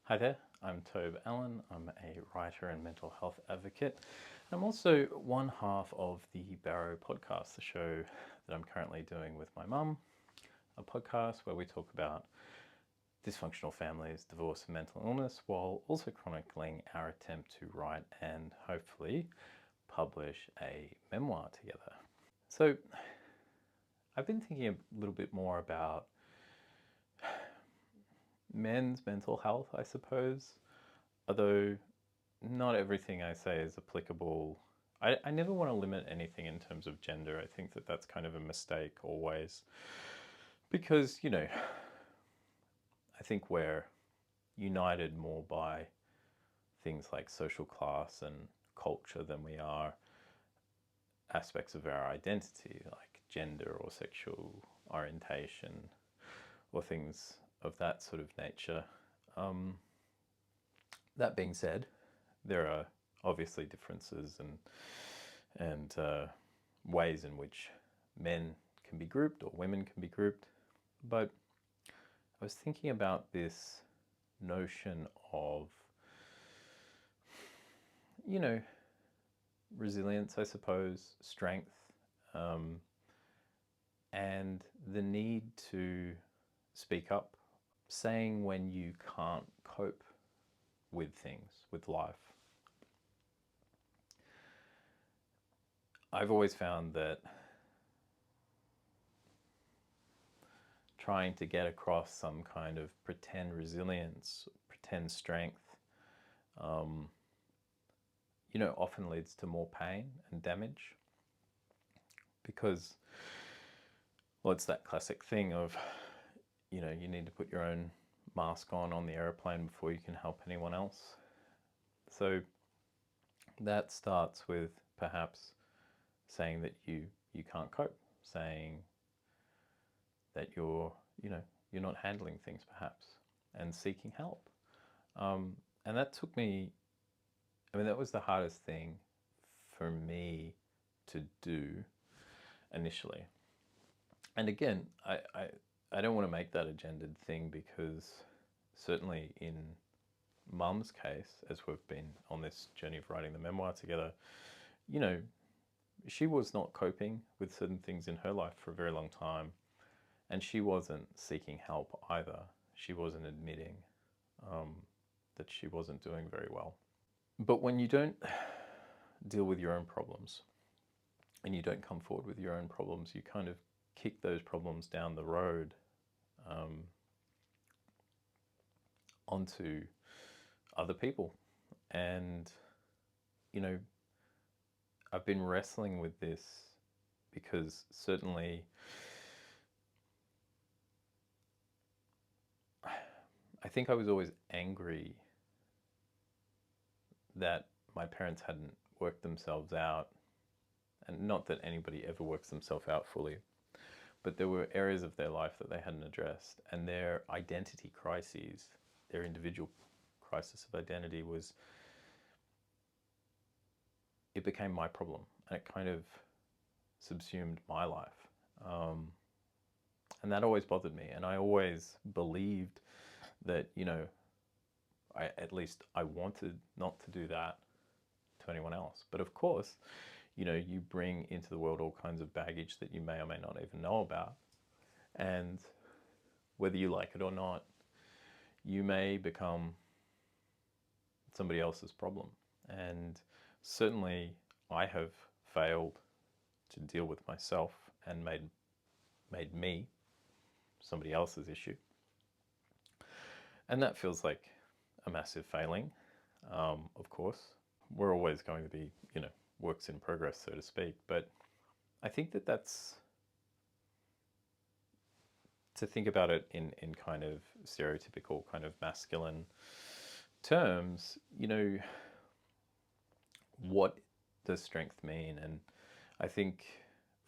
Hi there, I'm Tobe Allen. I'm a writer and mental health advocate. I'm also one half of the BARROW Podcast, the show that I'm currently doing with my mum, a podcast where we talk about dysfunctional families, divorce and mental illness, while also chronicling our attempt to write and hopefully publish a memoir together. So I've been thinking a little bit more about men's mental health, I suppose, although not everything I say is applicable. I never want to limit anything in terms of gender. I think that that's kind of a mistake always, because, I think we're united more by things like social class and culture than we are aspects of our identity, like gender or sexual orientation or things of that sort of nature. That being said, there are obviously differences and ways in which men can be grouped or women can be grouped. But I was thinking about this notion of, resilience, I suppose, strength, and the need to speak up, saying when you can't cope with things, with life. I've always found that trying to get across some kind of pretend resilience, pretend strength, often leads to more pain and damage, because, well, it's that classic thing of, you need to put your own mask on the airplane before you can help anyone else. So that starts with perhaps saying that you can't cope, saying that you're not handling things perhaps, and seeking help. And that took me, that was the hardest thing for me to do initially. And again, I don't want to make that a gendered thing, because certainly in Mum's case, as we've been on this journey of writing the memoir together, she was not coping with certain things in her life for a very long time, and she wasn't seeking help either. She wasn't admitting that she wasn't doing very well. But when you don't deal with your own problems and you don't come forward with your own problems, you kind of kick those problems down the road onto other people. And, I've been wrestling with this because certainly I think I was always angry that my parents hadn't worked themselves out. And not that anybody ever works themselves out fully, but there were areas of their life that they hadn't addressed, and their identity crises, their individual crisis of identity it became my problem, and it kind of subsumed my life. And that always bothered me, and I always believed that, I wanted not to do that to anyone else. But of course, you bring into the world all kinds of baggage that you may or may not even know about. And whether you like it or not, you may become somebody else's problem. And certainly I have failed to deal with myself and made me somebody else's issue. And that feels like a massive failing, of course. We're always going to be, works in progress, so to speak. But I think that that's, to think about it in kind of stereotypical kind of masculine terms, what does strength mean? And I think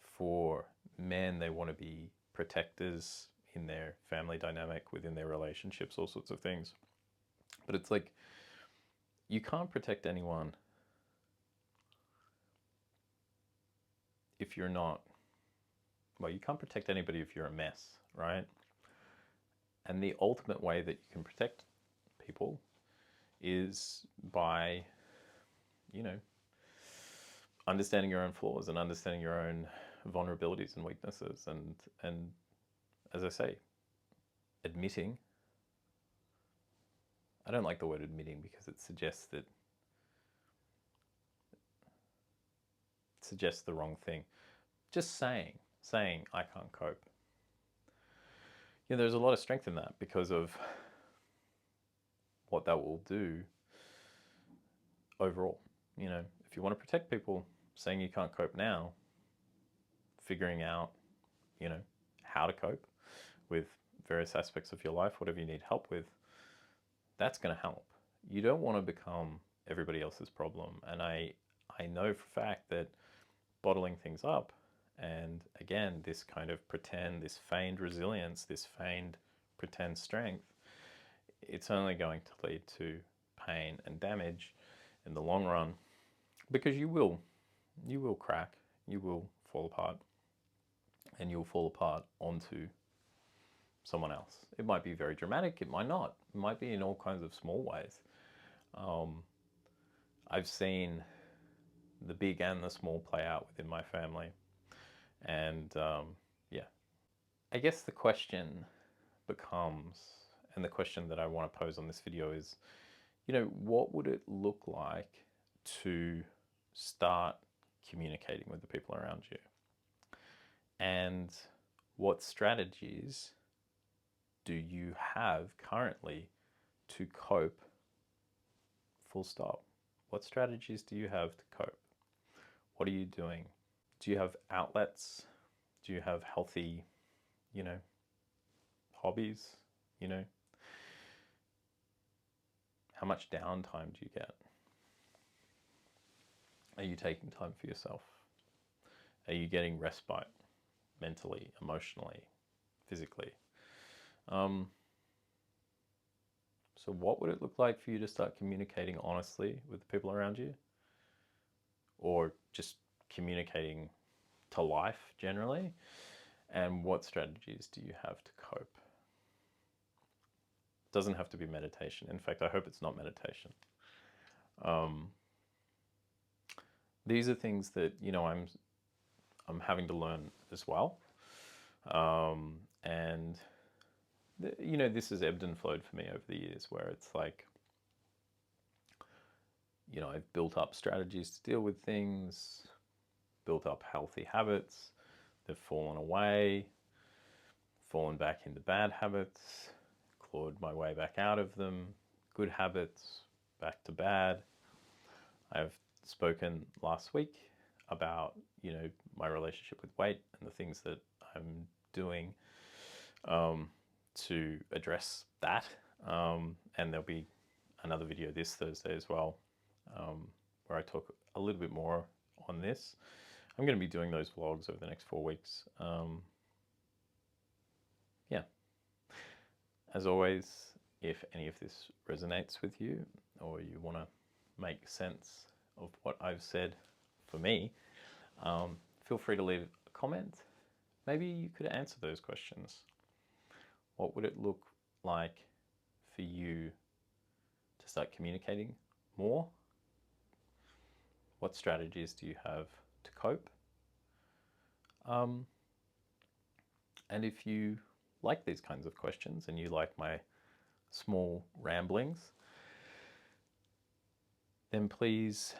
for men, they want to be protectors in their family dynamic, within their relationships, all sorts of things. But it's like, you can't protect anyone if you're not, you can't protect anybody if you're a mess, right? And the ultimate way that you can protect people is by, understanding your own flaws and understanding your own vulnerabilities and weaknesses, and as I say, admitting. I don't like the word admitting because it suggests the wrong thing. Just saying I can't cope. There's a lot of strength in that because of what that will do overall. If you want to protect people, saying you can't cope now, figuring out, how to cope with various aspects of your life, whatever you need help with, that's going to help. You don't want to become everybody else's problem. And I know for a fact that bottling things up, and again, this kind of this feigned resilience, this feigned pretend strength, it's only going to lead to pain and damage in the long run, because you will crack, you will fall apart, and you'll fall apart onto someone else. It might be very dramatic, it might not. It might be in all kinds of small ways. I've seen the big and the small play out within my family. And I guess the question becomes, and the question that I want to pose on this video is, what would it look like to start communicating with the people around you? And what strategies do you have currently to cope, full stop? What strategies do you have to cope? What are you doing? Do you have outlets? Do you have healthy, hobbies? How much downtime do you get? Are you taking time for yourself? Are you getting respite mentally, emotionally, physically? So what would it look like for you to start communicating honestly with the people around you? Or just communicating to life generally? And what strategies do you have to cope? It doesn't have to be meditation. In fact, I hope it's not meditation. These are things that, I'm having to learn as well. And this has ebbed and flowed for me over the years, where it's like, I've built up strategies to deal with things, built up healthy habits, they've fallen away, fallen back into bad habits, clawed my way back out of them, good habits, back to bad. I've spoken last week about, my relationship with weight and the things that I'm doing to address that. And there'll be another video this Thursday as well, where I talk a little bit more on this. I'm going to be doing those vlogs over the next 4 weeks. As always, if any of this resonates with you, or you want to make sense of what I've said for me, feel free to leave a comment. Maybe you could answer those questions. What would it look like for you to start communicating more? What strategies do you have to cope? And if you like these kinds of questions and you like my small ramblings, then please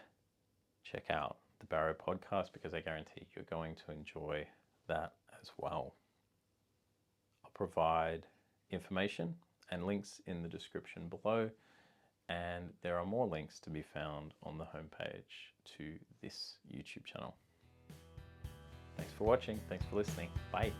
check out the BARROW Podcast, because I guarantee you're going to enjoy that as well. I'll provide information and links in the description below, and there are more links to be found on the homepage to this YouTube channel. Thanks for watching. Thanks for listening. Bye.